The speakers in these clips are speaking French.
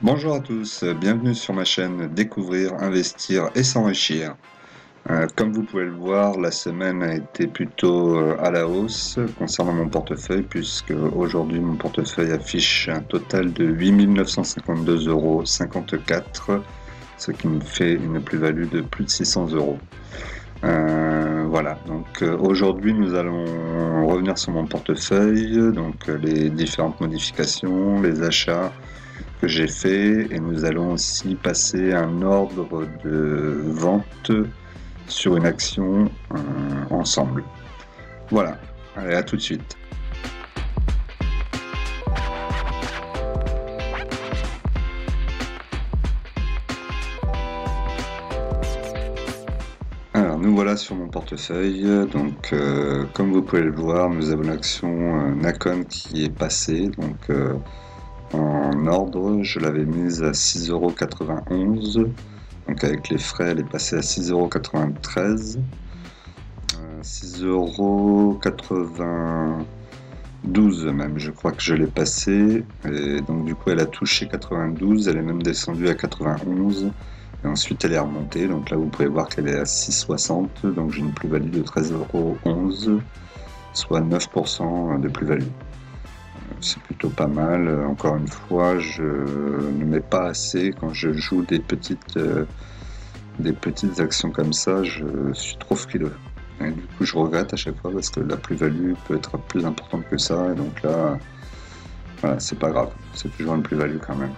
Bonjour à tous, bienvenue sur ma chaîne Découvrir, Investir et s'enrichir. Comme vous pouvez le voir, la semaine a été plutôt à la hausse concernant mon portefeuille, puisque aujourd'hui mon portefeuille affiche un total de 8 952,54 €, ce qui me fait une plus-value de plus de 600 €. Voilà, donc aujourd'hui nous allons revenir sur mon portefeuille, donc les différentes modifications, les achats que j'ai fait, et nous allons aussi passer un ordre de vente sur une action ensemble. Voilà, allez, à tout de suite. Alors nous voilà sur mon portefeuille, donc comme vous pouvez le voir, nous avons l'action Nacon qui est passée, donc en ordre, je l'avais mise à 6,91 €, donc avec les frais elle est passée à 6,93 €, 6,92 € même, je crois que je l'ai passée, et donc du coup elle a touché 92, elle est même descendue à 91, et ensuite elle est remontée, donc là vous pouvez voir qu'elle est à 6,60 €, donc j'ai une plus-value de 13,11 €, soit 9% de plus-value. C'est plutôt pas mal. Encore une fois, je ne mets pas assez quand je joue des petites actions comme ça, je suis trop frileux. Et du coup, je regrette à chaque fois parce que la plus-value peut être plus importante que ça, et donc là, voilà, c'est pas grave, c'est toujours une plus-value quand même.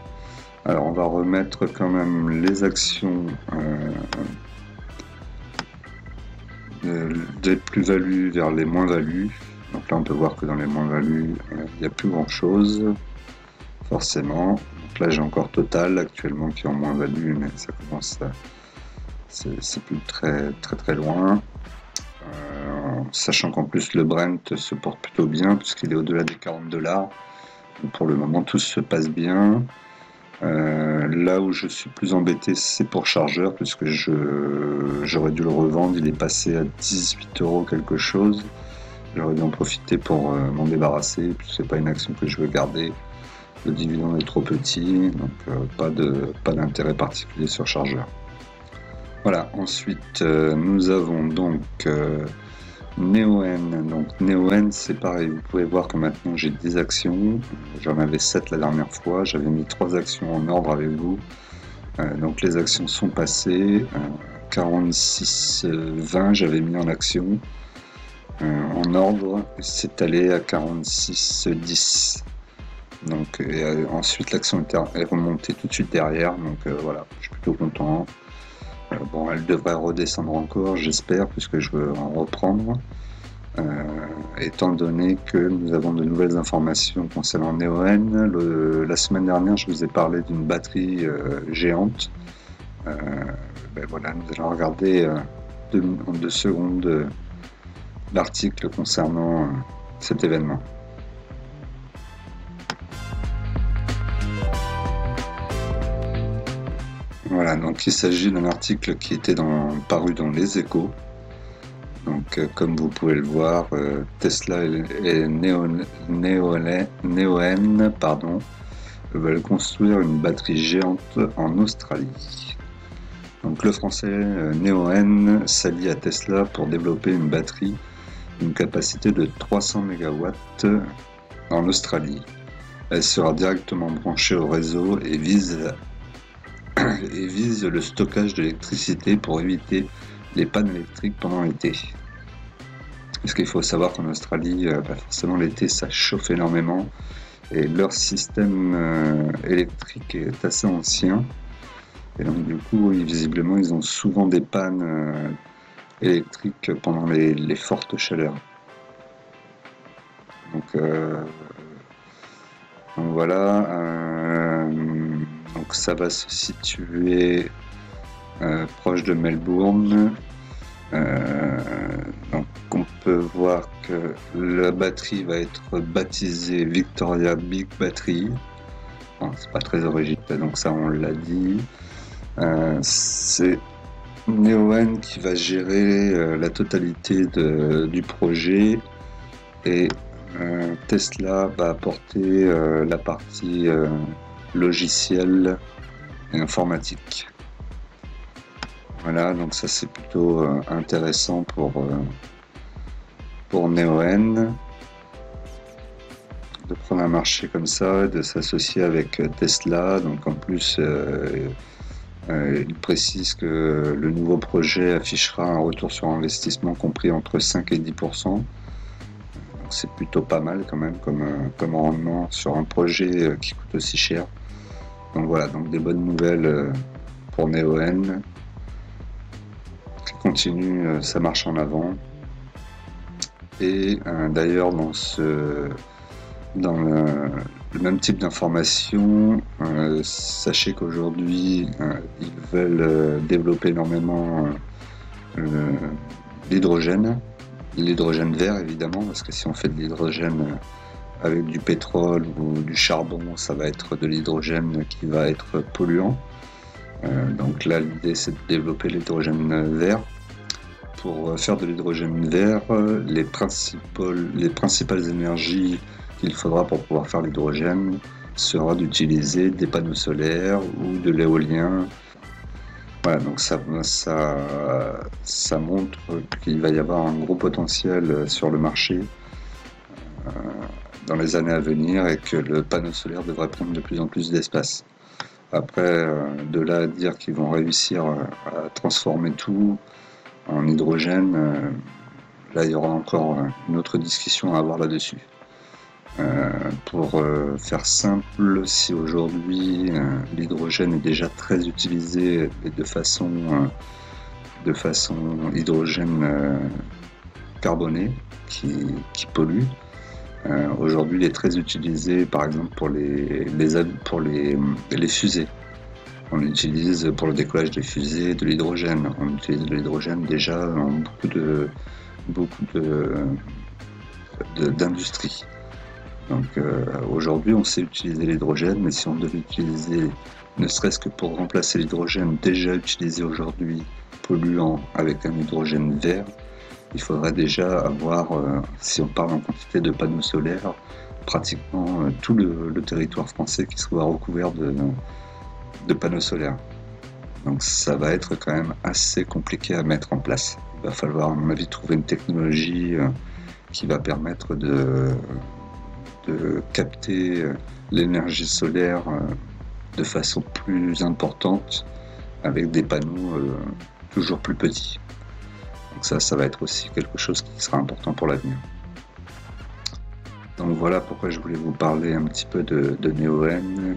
Alors, on va remettre quand même les actions des plus-values vers les moins-values. Donc là on peut voir que dans les moins-values il n'y a plus grand chose forcément. Donc là j'ai encore Total actuellement qui est en moins-value, mais ça commence à... c'est plus très loin, sachant qu'en plus le Brent se porte plutôt bien puisqu'il est au-delà des 40 $. Donc pour le moment tout se passe bien. Là où je suis plus embêté, c'est pour Chargeur, puisque j'aurais dû le revendre, il est passé à 18 € quelque chose. J'aurais dû en profiter pour m'en débarrasser, puisque c'est pas une action que je veux garder. Le dividende est trop petit, donc pas d'intérêt particulier sur Chargeur. Voilà, ensuite nous avons donc Neoen. Donc Neoen, c'est pareil, vous pouvez voir que maintenant j'ai 10 actions, j'en avais 7 la dernière fois, j'avais mis 3 actions en ordre avec vous, donc les actions sont passées, 46,20 j'avais mis en action, en ordre, c'est allé à 46,10. Donc ensuite l'action est remontée tout de suite derrière, donc voilà, je suis plutôt content. Bon, elle devrait redescendre encore, j'espère, puisque je veux en reprendre. Étant donné que nous avons de nouvelles informations concernant Neoen, la semaine dernière, je vous ai parlé d'une batterie géante. Voilà, nous allons regarder en 2 secondes l'article concernant cet événement. Voilà, donc il s'agit d'un article qui était paru dans Les Échos. Donc comme vous pouvez le voir, Tesla et Neoen veulent construire une batterie géante en Australie. Donc le français Neoen s'allie à Tesla pour développer une batterie d'une capacité de 300 MW en Australie. Elle sera directement branchée au réseau et vise le stockage d'électricité pour éviter les pannes électriques pendant l'été. Parce qu'il faut savoir qu'en Australie, forcément l'été ça chauffe énormément et leur système électrique est assez ancien. Et donc du coup, visiblement, ils ont souvent des pannes électriques pendant les fortes chaleurs. Donc voilà, donc ça va se situer proche de Melbourne. Donc on peut voir que la batterie va être baptisée Victoria Big Battery. Bon, c'est pas très original, donc ça on l'a dit. C'est Neoen qui va gérer la totalité du projet, et Tesla va apporter la partie logiciels et informatique. Voilà, donc ça c'est plutôt intéressant pour Neoen de prendre un marché comme ça, de s'associer avec Tesla. Donc en plus, il précise que le nouveau projet affichera un retour sur investissement compris entre 5 et 10%. Donc c'est plutôt pas mal quand même comme rendement sur un projet qui coûte aussi cher. Donc voilà, donc des bonnes nouvelles pour Neoen, qui continue sa marche en avant. Et d'ailleurs dans le même type d'information, sachez qu'aujourd'hui ils veulent développer énormément l'hydrogène vert évidemment, parce que si on fait de l'hydrogène avec du pétrole ou du charbon, ça va être de l'hydrogène qui va être polluant. Donc là l'idée c'est de développer l'hydrogène vert. Pour faire de l'hydrogène vert, les principales énergies qu'il faudra pour pouvoir faire l'hydrogène sera d'utiliser des panneaux solaires ou de l'éolien. Voilà, donc ça montre qu'il va y avoir un gros potentiel sur le marché dans les années à venir et que le panneau solaire devrait prendre de plus en plus d'espace. Après, de là à dire qu'ils vont réussir à transformer tout en hydrogène, là il y aura encore une autre discussion à avoir là-dessus. Pour faire simple, si aujourd'hui l'hydrogène est déjà très utilisé et de façon hydrogène carboné qui pollue, aujourd'hui il est très utilisé par exemple pour les fusées. On utilise pour le décollage des fusées de l'hydrogène. On utilise de l'hydrogène déjà dans beaucoup d'industries. Donc aujourd'hui on sait utiliser l'hydrogène, mais si on devait utiliser ne serait-ce que pour remplacer l'hydrogène déjà utilisé aujourd'hui polluant avec un hydrogène vert, il faudrait déjà avoir, si on parle en quantité de panneaux solaires, pratiquement tout le territoire français qui soit recouvert de panneaux solaires. Donc ça va être quand même assez compliqué à mettre en place. Il va falloir à mon avis trouver une technologie qui va permettre de capter l'énergie solaire de façon plus importante avec des panneaux toujours plus petits. Donc ça va être aussi quelque chose qui sera important pour l'avenir. Donc voilà pourquoi je voulais vous parler un petit peu de Neoen.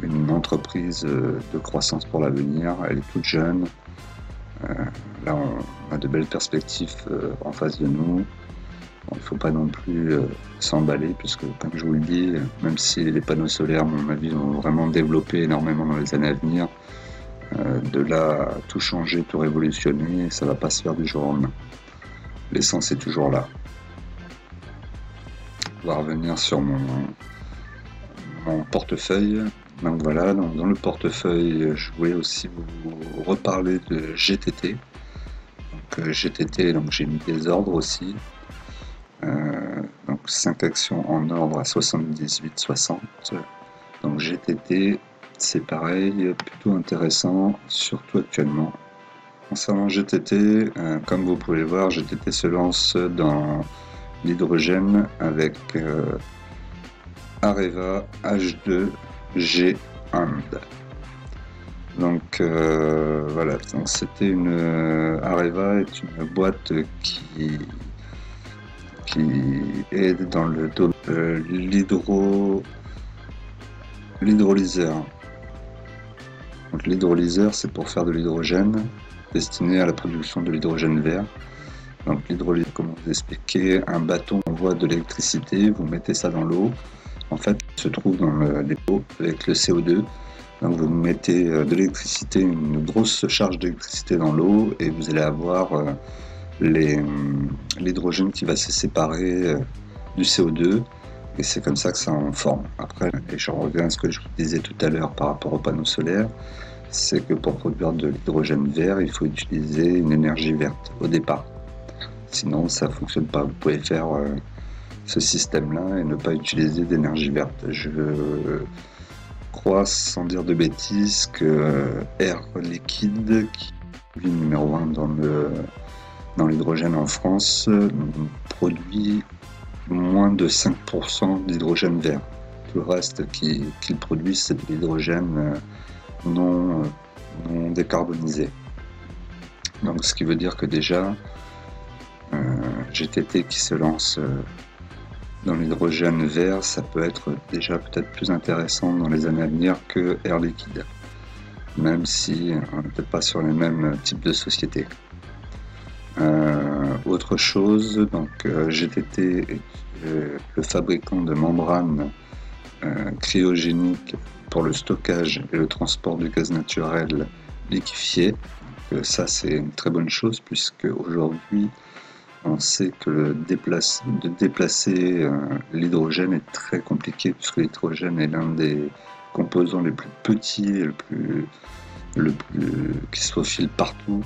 Une entreprise de croissance pour l'avenir, elle est toute jeune. Là on a de belles perspectives en face de nous. Bon, il ne faut pas non plus s'emballer, puisque comme je vous le dis, même si les panneaux solaires, à mon avis, vont vraiment développer énormément dans les années à venir, de là à tout changer, tout révolutionner, ça ne va pas se faire du jour au lendemain. L'essence est toujours là. On va revenir sur mon portefeuille. Donc voilà, dans le portefeuille, je voulais aussi vous reparler de GTT. Donc GTT, donc j'ai mis des ordres aussi. Donc 5 actions en ordre à 78,60. Donc GTT, c'est pareil, plutôt intéressant, surtout actuellement. Concernant GTT, comme vous pouvez le voir, GTT se lance dans l'hydrogène avec Areva H2 G And. Donc voilà, donc c'était Areva est une boîte qui est dans le domaine l'hydrolyseur. Donc l'hydrolyseur, c'est pour faire de l'hydrogène destiné à la production de l'hydrogène vert. Donc l'hydrolyseur, comme vous expliquez, un bâton envoie de l'électricité, vous mettez ça dans l'eau. En fait, il se trouve dans les pots avec le CO2. Donc vous mettez de l'électricité, une grosse charge d'électricité dans l'eau et vous allez avoir l'hydrogène qui va se séparer du CO2 et c'est comme ça que ça en forme. Après, et je reviens à ce que je vous disais tout à l'heure par rapport aux panneaux solaires, c'est que pour produire de l'hydrogène vert, il faut utiliser une énergie verte au départ. Sinon, ça ne fonctionne pas. Vous pouvez faire ce système-là et ne pas utiliser d'énergie verte. Je crois, sans dire de bêtises, que Air Liquide, qui est numéro 1 dans l'hydrogène en France, produit moins de 5% d'hydrogène vert. Tout le reste qu'il produit, c'est de l'hydrogène non décarbonisé. Donc ce qui veut dire que déjà, GTT qui se lance dans l'hydrogène vert, ça peut être déjà peut-être plus intéressant dans les années à venir que Air Liquide, même si on n'est peut-être pas sur les mêmes types de sociétés. Autre chose, donc GTT est le fabricant de membranes cryogéniques pour le stockage et le transport du gaz naturel liquéfié. Donc, ça c'est une très bonne chose, puisque aujourd'hui on sait que de déplacer l'hydrogène est très compliqué, puisque l'hydrogène est l'un des composants les plus petits et qui se faufile partout.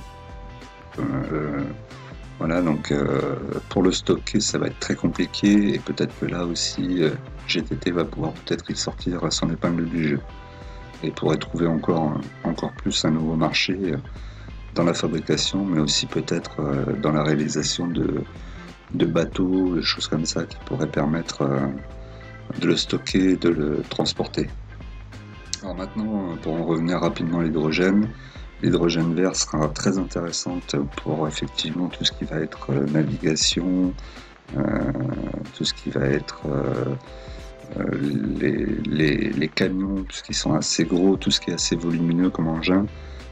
Voilà, donc pour le stocker, ça va être très compliqué, et peut-être que là aussi, GTT va pouvoir peut-être y sortir son épingle du jeu, et pourrait trouver encore plus un nouveau marché dans la fabrication, mais aussi peut-être dans la réalisation de bateaux, de choses comme ça, qui pourraient permettre de le stocker, de le transporter. Alors maintenant, pour en revenir rapidement à l'hydrogène vert sera très intéressante pour effectivement tout ce qui va être navigation, tout ce qui va être les camions, tout ce qui sont assez gros, tout ce qui est assez volumineux comme engin.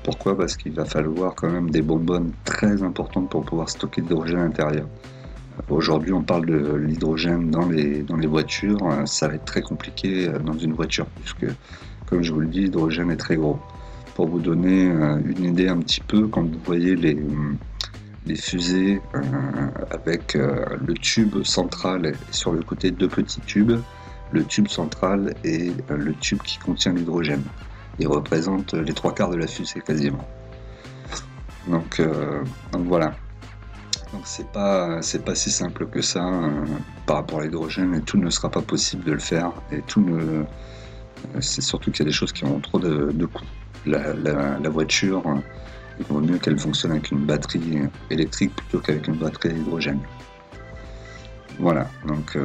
Pourquoi? Parce qu'il va falloir quand même des bonbonnes très importantes pour pouvoir stocker de l'hydrogène à l'intérieur. Aujourd'hui, on parle de l'hydrogène dans les voitures. Ça va être très compliqué dans une voiture, puisque, comme je vous le dis, l'hydrogène est très gros. Pour vous donner une idée un petit peu, quand vous voyez les fusées avec le tube central et sur le côté deux petits tubes, le tube central est le tube qui contient l'hydrogène. Il représente les 3/4 de la fusée quasiment. Donc voilà. Donc c'est pas si simple que ça par rapport à l'hydrogène, et tout ne sera pas possible de le faire, et c'est surtout qu'il y a des choses qui ont trop de coûts. La voiture, il vaut mieux qu'elle fonctionne avec une batterie électrique plutôt qu'avec une batterie à hydrogène. Voilà, donc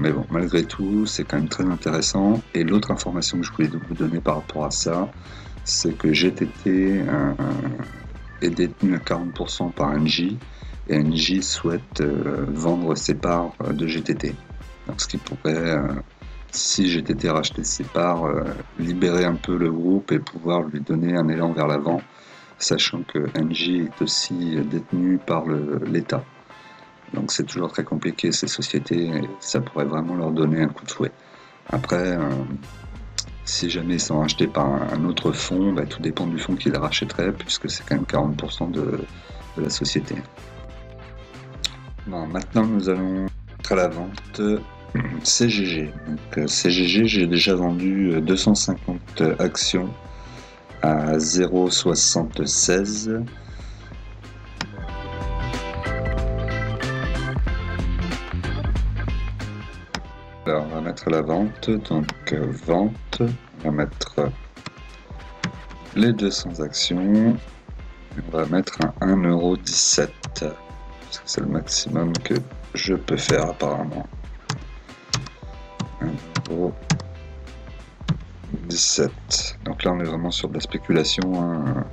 mais bon, malgré tout, c'est quand même très intéressant. Et l'autre information que je voulais vous donner par rapport à ça, c'est que GTT est détenu à 40% par Engie, et Engie souhaite vendre ses parts de GTT. Donc ce qui pourrait, si GTT rachetait ses parts, libérer un peu le groupe et pouvoir lui donner un élan vers l'avant, sachant que Engie est aussi détenu par l'État. Donc c'est toujours très compliqué ces sociétés, et ça pourrait vraiment leur donner un coup de fouet. Après, si jamais ils sont rachetés par un autre fonds, tout dépend du fonds qui les rachèterait, puisque c'est quand même 40% de la société. Bon, maintenant nous allons mettre à la vente CGG. Donc CGG, j'ai déjà vendu 250 actions à 0,76. Alors on va mettre à la vente, donc vente, on va mettre les 200 actions, on va mettre un 1,17 €, parce que c'est le maximum que je peux faire apparemment. 1,17 €. Donc là on est vraiment sur de la spéculation, hein.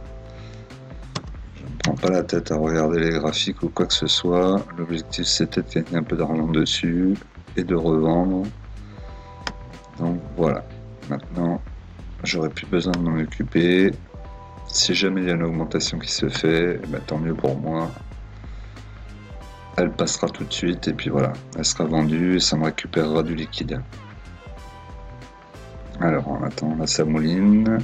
Je ne prends pas la tête à regarder les graphiques ou quoi que ce soit. L'objectif c'était de gagner un peu d'argent dessus et de revendre. Donc voilà, maintenant j'aurai plus besoin de m'en occuper. Si jamais il y a une augmentation qui se fait, tant mieux pour moi. Elle passera tout de suite, et puis voilà, elle sera vendue et ça me récupérera du liquide. Alors on attend, là ça mouline.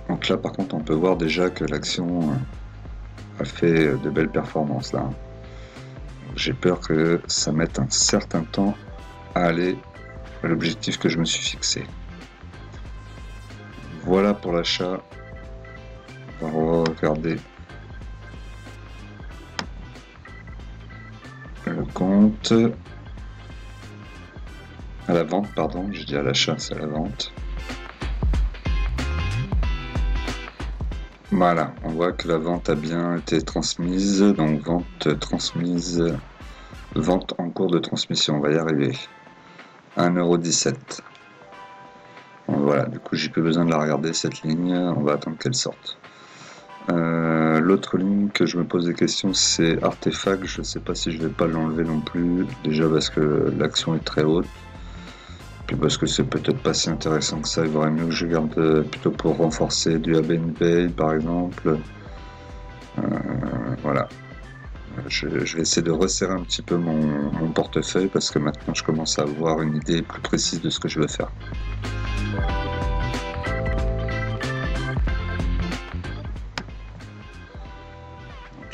Donc là par contre on peut voir déjà que l'action a fait de belles performances là. J'ai peur que ça mette un certain temps à aller à l'objectif que je me suis fixé. Voilà pour l'achat. On va regarder. vente. À la vente, pardon, j'ai dit à l'achat, c'est à la vente. Voilà, on voit que la vente a bien été transmise, donc vente transmise, vente en cours de transmission, on va y arriver. 1,17 €. Bon, voilà, du coup j'ai plus besoin de la regarder cette ligne, on va attendre qu'elle sorte. L'autre ligne que je me pose des questions, c'est Artefact. Je sais pas si je vais pas l'enlever non plus, déjà parce que l'action est très haute, puis parce que c'est peut-être pas si intéressant que ça. Il vaudrait mieux que je garde plutôt pour renforcer du ABNP par exemple. Voilà, je vais essayer de resserrer un petit peu mon portefeuille parce que maintenant je commence à avoir une idée plus précise de ce que je veux faire.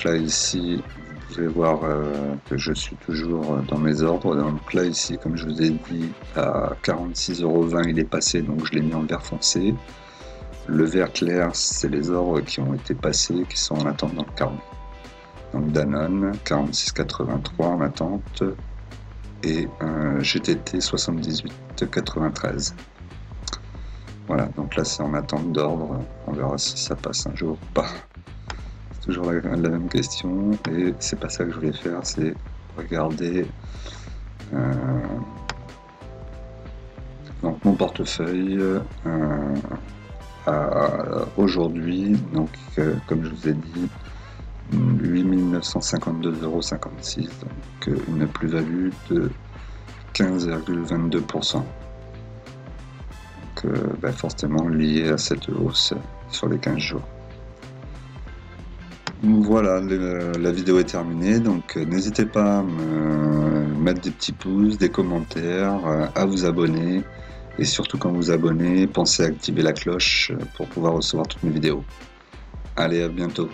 Là ici vous pouvez voir que je suis toujours dans mes ordres. Donc là ici, comme je vous ai dit, à 46,20 € il est passé, donc je l'ai mis en vert foncé. Le vert clair, c'est les ordres qui ont été passés, qui sont en attente dans le carnet. Donc Danone 46,83 en attente et GTT 78,93. Voilà, donc là c'est en attente d'ordre, on verra si ça passe un jour ou pas. Toujours la même question, et c'est pas ça que je voulais faire, c'est regarder donc mon portefeuille aujourd'hui, donc comme je vous ai dit, 8 952,56 €, donc une plus-value de 15,22%. Donc forcément lié à cette hausse sur les 15 jours. Voilà, la vidéo est terminée, donc n'hésitez pas à me mettre des petits pouces, des commentaires, à vous abonner, et surtout quand vous abonnez, pensez à activer la cloche pour pouvoir recevoir toutes mes vidéos. Allez, à bientôt.